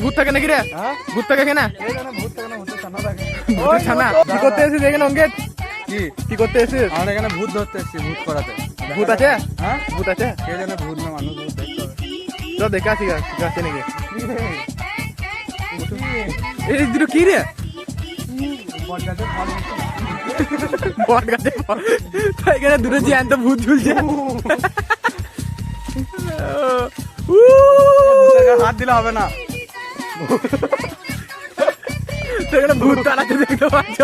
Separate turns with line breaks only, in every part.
ভূত থাকে নাকি রে? ভূত থাকে কিনা? ছানা কি করতে এসেছিস এখানে অঙ্কিত? কি করতে এসেছিস?
আমরা এখানে ভূত ধরতে এসেছি, ভূত করাতে।
ভূত আছে?
হ্যাঁ
ভূত আছে?
কে জানে ভূত না মানুষ, ভূত দেখতে হবে।
তো দেখে আসি আছে নাকি? এই দুটো কি রে? বট গাছে এখানে দুটো জ্যান্ত ভূত ঝুলছে।
হাত দিলে হবে না।
এখানে ভূত তাড়াতে দেখতে পাচ্ছ?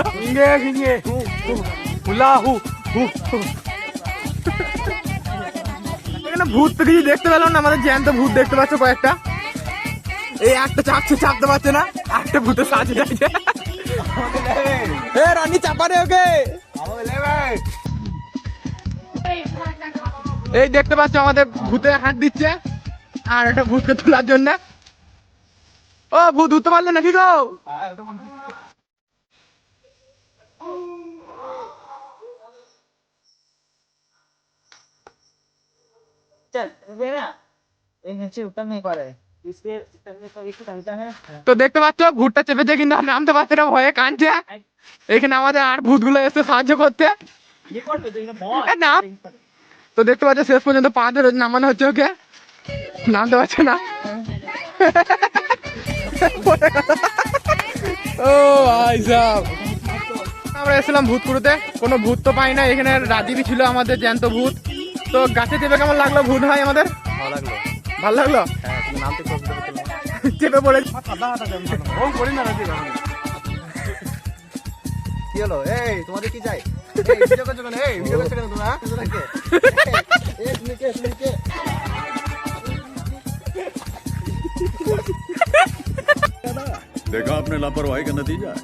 এখানে ভূত তো কিছু দেখতে পেলাম না, আমাদের জ্যান্ত ভূত দেখতে পাচ্ছ কয়েকটা। এই একটা চাপতে পারছে না, একটা ভূতের সাজে যাচ্ছে। রানী চাপা রে ওকে। এই দেখতে পাচ্ছ আমাদের ভূতে হাত দিচ্ছে আর একটা ভূতকে তোলার জন্য। ও ভূত উঠতে পারলো নাকি গো? তো দেখতে পাচ্ছ ভূতটা চেপেছে কিন্তু আর নামতে পারছে না, ভয়ে কাঁদছে। এখানে আমাদের আর ভূতগুলো এসে সাহায্য করতে। না তো দেখতে পাচ্ছ শেষ পর্যন্ত পা ধরে নামানো হচ্ছে ওকে, নামতে পারছে না। ও ভাই সাহেব, আমরা এসেছিলাম ভূতপুরুতে, কোনো ভূত তো পাই না। এখানে রাজীবই ছিল আমাদের জ্যান্ত ভূত। তো গাছে চেপে কেমন লাগলো ভূত ভাই আমাদের?
ভালো লাগলো।
ভালো লাগলো?
হ্যাঁ, তুমি নামতে
চেপে পড়ে
কি হলো? এই তোমাদের কি চাই? এই ভিডিও করছো কেন? এই ভিডিও করছো কেন তোমরা? এই তুমি কে?
देखा आपने लापरवाही का नतीजा है।